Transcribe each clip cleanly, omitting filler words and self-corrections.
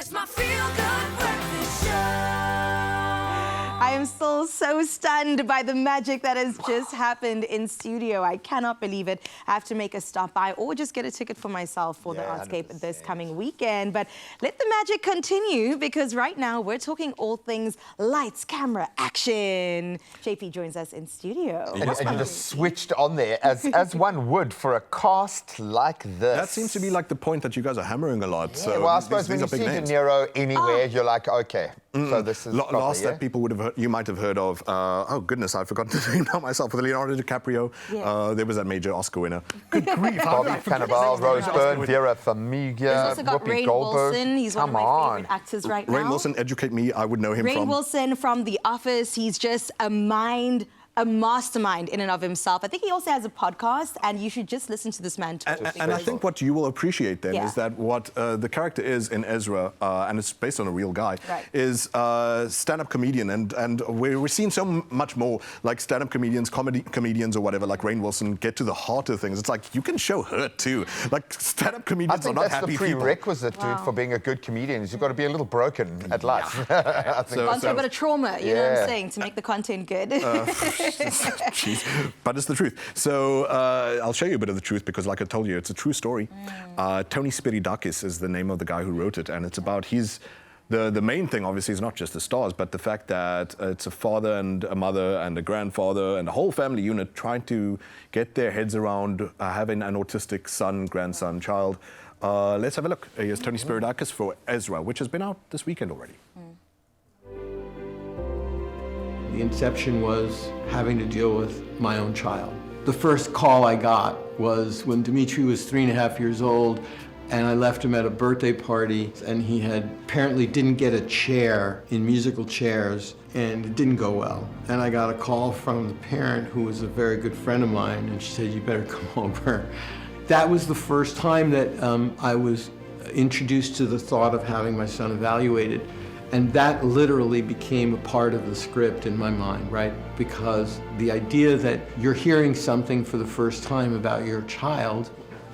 It's my feel-good breakfast show. I am still so stunned by the magic that has just happened in studio. I cannot believe it. I have to make a stop by or just get a ticket for myself for the Artscape 100%. this coming weekend. But let the magic continue, because right now we're talking all things lights, camera, action. JP joins us in studio. And you just switched on there, as one would for a cast like this. That seems to be like the point that you guys are hammering a lot. Yeah, So well, I suppose these when are you big see names. De Niro anywhere, you're like, okay, so this is proper, Last yeah? that people would have heard, you might have heard of, oh goodness, I've forgotten the name now myself, with Leonardo DiCaprio. Yeah. There was that major Oscar winner. Good grief. Bobby Cannavale, Rose Byrne, Vera Farmiga, There's also got Whoopi Rainn Goldberg. Wilson. He's one of my favorite actors right now. Rainn Wilson, educate me, I would know him Rainn from... Wilson from The Office. He's just a mastermind in and of himself. I think he also has a podcast, and you should just listen to this man talk. And I think what you will appreciate then is that what the character is in Ezra, and it's based on a real guy, is stand-up comedian. And we're seeing so much more like stand-up comedians, comedians or whatever, like Rainn Wilson, get to the heart of things. It's like, you can show hurt too. Like, stand-up comedians are not happy people. I think that's the prerequisite, dude, for being a good comedian, is you've got to be a little broken at life. I think Gone through a bit of trauma, you know what I'm saying, to make the content good. Jeez. But it's the truth. So I'll show you a bit of the truth, because like I told you, it's a true story. Tony Spiridakis is the name of the guy who wrote it, and it's about the main thing, obviously, is not just the stars, but the fact that it's a father and a mother and a grandfather and a whole family unit trying to get their heads around having an autistic son, grandson, child. Let's have a look. Here's Tony Spiridakis for Ezra, which has been out this weekend already. The inception was having to deal with my own child. The first call I got was when Dimitri was 3.5 years old, and I left him at a birthday party, and he had apparently didn't get a chair in musical chairs, and it didn't go well. And I got a call from the parent, who was a very good friend of mine, and she said, "You better come over." That was the first time that I was introduced to the thought of having my son evaluated. And that literally became a part of the script in my mind, right? Because the idea that you're hearing something for the first time about your child,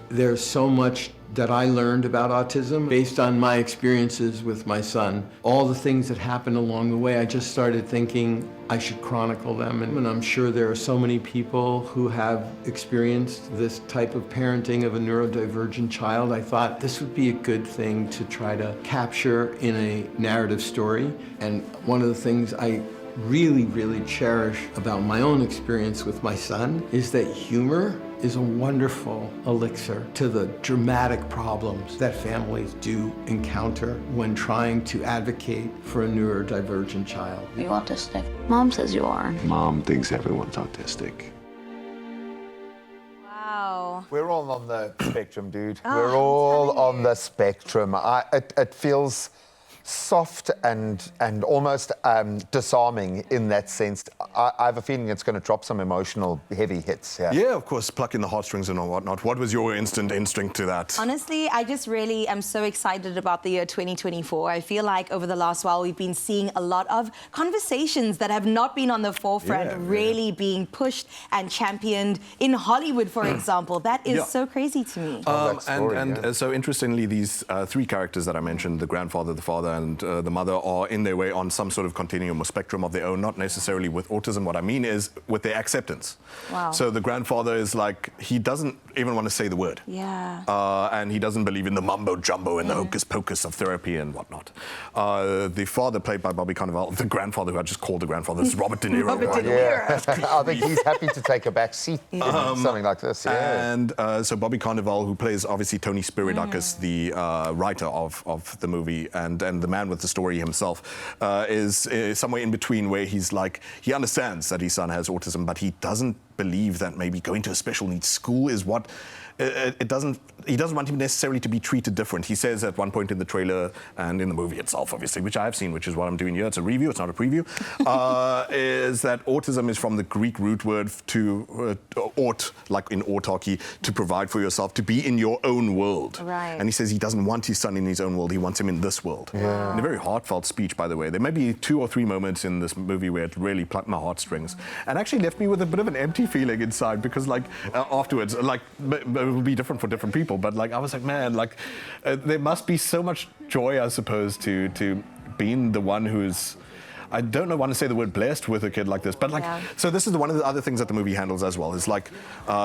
there's so much that I learned about autism based on my experiences with my son. All the things that happened along the way, I just started thinking I should chronicle them. And I'm sure there are so many people who have experienced this type of parenting of a neurodivergent child. I thought this would be a good thing to try to capture in a narrative story. And one of the things I really, really cherish about my own experience with my son is that humor is a wonderful elixir to the dramatic problems that families do encounter when trying to advocate for a neurodivergent child. Are you autistic? Mom says you are. Mom thinks everyone's autistic. Wow. We're all on the spectrum, dude. We're all on the spectrum. It feels soft and almost disarming in that sense. I have a feeling it's going to drop some emotional heavy hits. Yeah, of course, plucking the heartstrings and whatnot. What was your instant instinct to that? Honestly, I just really am so excited about the year 2024. I feel like over the last while, we've been seeing a lot of conversations that have not been on the forefront really being pushed and championed in Hollywood, for example. That is so crazy to me. So interestingly, these three characters that I mentioned, the grandfather, the father, and the mother, are in their way on some sort of continuum or spectrum of their own, not necessarily with autism. What I mean is with their acceptance. Wow. So the grandfather is like, he doesn't even want to say the word. Yeah. And he doesn't believe in the mumbo jumbo and the hocus pocus of therapy and whatnot. The father, played by Bobby Cannavale, the grandfather, who I just called the grandfather, is Robert De Niro. Robert De Niro. I think he's happy to take a back seat in something like this. And so Bobby Cannavale, who plays obviously Tony Spiridakis, the writer of the movie, and the man with the story himself, is somewhere in between, where he's like, he understands that his son has autism, but he doesn't believe that maybe going to a special needs school is what he doesn't want him necessarily to be treated different. He says at one point in the trailer and in the movie itself, obviously, which I have seen, which is what I'm doing here. It's a review, it's not a preview. Is that autism is from the Greek root word to aut, like in autarky, to provide for yourself, to be in your own world. Right. And he says he doesn't want his son in his own world. He wants him in this world. Yeah. In a very heartfelt speech, by the way. There may be 2 or 3 moments in this movie where it really plucked my heartstrings and actually left me with a bit of an empty guilty feeling inside because, like, afterwards, like, it will be different for different people. But like, I was like, man, like, there must be so much joy, I suppose, to being the one who's. I don't want to say the word blessed with a kid like this, but like, so this is one of the other things that the movie handles as well. Is like,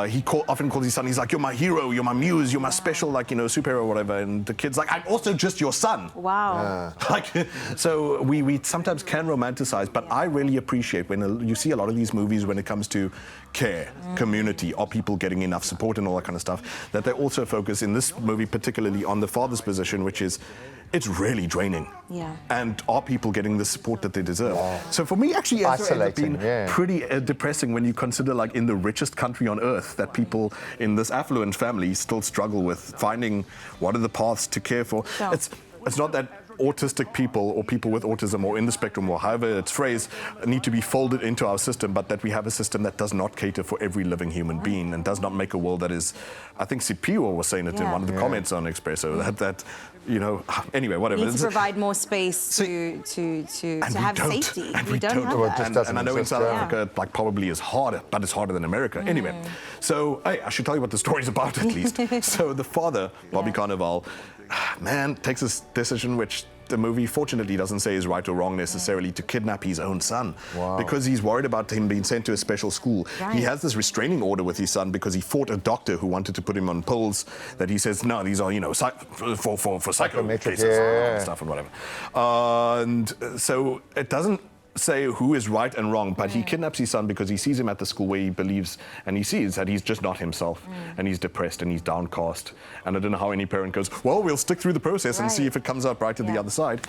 he often calls his son, he's like, you're my hero, you're my muse, you're my special, like, you know, superhero or whatever. And the kid's like, I'm also just your son. Wow. Like, so we sometimes can romanticize, but I really appreciate when you see a lot of these movies when it comes to care, community, are people getting enough support and all that kind of stuff, that they also focus in this movie particularly on the father's position, which is, it's really draining. Yeah. And are people getting the support that they deserve? So for me, actually, Ezra ends up being pretty depressing when you consider, like, in the richest country on earth, that people in this affluent family still struggle with finding what are the paths to care for. Sure. It's not that autistic people or people with autism or in the spectrum or however it's phrased need to be folded into our system, but that we have a system that does not cater for every living human being and does not make a world that is, I think Sipio was saying it in one of the comments on Expresso, that you know, anyway, whatever. We need to provide more space to have safety. And we don't have that. And I know in South Africa, it, like, probably is harder, but it's harder than America. Anyway, so hey, I should tell you what the story's about at least. So the father, Bobby Carnival, man, takes this decision which the movie fortunately doesn't say is right or wrong necessarily, to kidnap his own son because he's worried about him being sent to a special school. He has this restraining order with his son because he fought a doctor who wanted to put him on pills that he says, no, these are, you know, for psycho cases and stuff and whatever. And so it doesn't say who is right and wrong, but he kidnaps his son because he sees him at the school where he believes and he sees that he's just not himself and he's depressed and he's downcast. And I don't know how any parent goes, well, we'll stick through the process and see if it comes out right to the other side.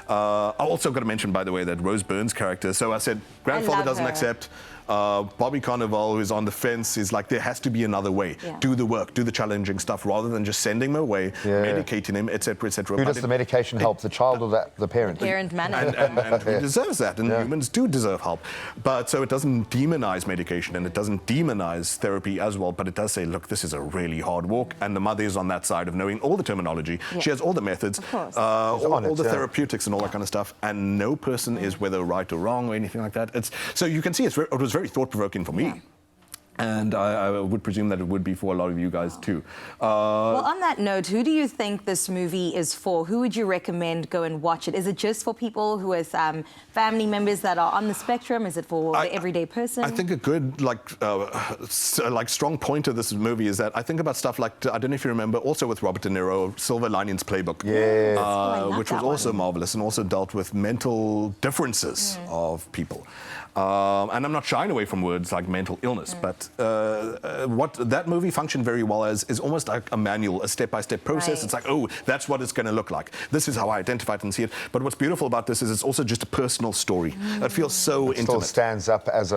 I also got to mention, by the way, that Rose Byrne's character, so I said grandfather doesn't accept. Bobby Carnival, who's on the fence, is like, there has to be another way. Do the work, do the challenging stuff, rather than just sending him away, medicating him, etc., etc. Who does the medication help, the child or the parent? Parent manner. And he deserves that, and humans do deserve help. But so it doesn't demonize medication, and it doesn't demonize therapy as well, but it does say, look, this is a really hard walk, and the mother is on that side of knowing all the terminology. She has all the methods, all the therapeutics and all that kind of stuff, and no person is whether right or wrong or anything like that. So you can see it was very thought-provoking for me. And I would presume that it would be for a lot of you guys too. Well, on that note, who do you think this movie is for? Who would you recommend go and watch it? Is it just for people who have family members that are on the spectrum? Is it for the everyday person? I think a good, like strong point of this movie is that I think about stuff like, I don't know if you remember, also with Robert De Niro, Silver Linings Playbook, which was also marvelous and also dealt with mental differences of people. And I'm not shying away from words like mental illness, but what that movie functioned very well as is almost like a manual, a step-by-step process. It's like, oh, that's what it's going to look like. This is how I identify it and see it. But what's beautiful about this is it's also just a personal story. It feels so intimate. Still stands up as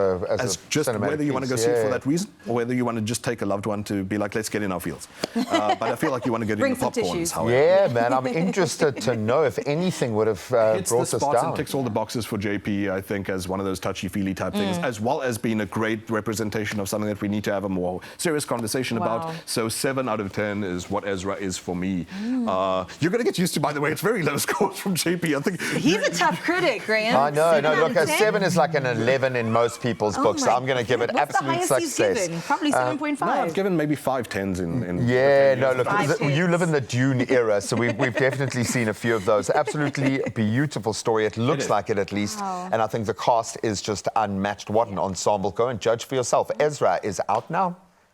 just whether you want to go see it for that reason or whether you want to just take a loved one to be like, let's get in our fields. But I feel like you want to get in the popcorns. Yeah, man, I'm interested to know if anything would have brought us down. And ticks all the boxes for JP, I think, as one of those touchy-feely type things, as well as being a great representation of something that we need to have a more serious conversation about. So 7 out of 10 is what Ezra is for me. You're going to get used to, by the way, it's very low scores from JP. I think he's a tough critic, Graham. I know. No, look, a 7 is like an 11 in most people's books. So I'm going to give it absolute success. Given? Probably 7.5. No, I've given maybe 5 10s in no, look, you live in the Dune era, so we've definitely seen a few of those. Absolutely beautiful story. It looks like it, at least. And I think the cast is just unmatched. What an ensemble. Go and judge for yourself. Ezra is out now.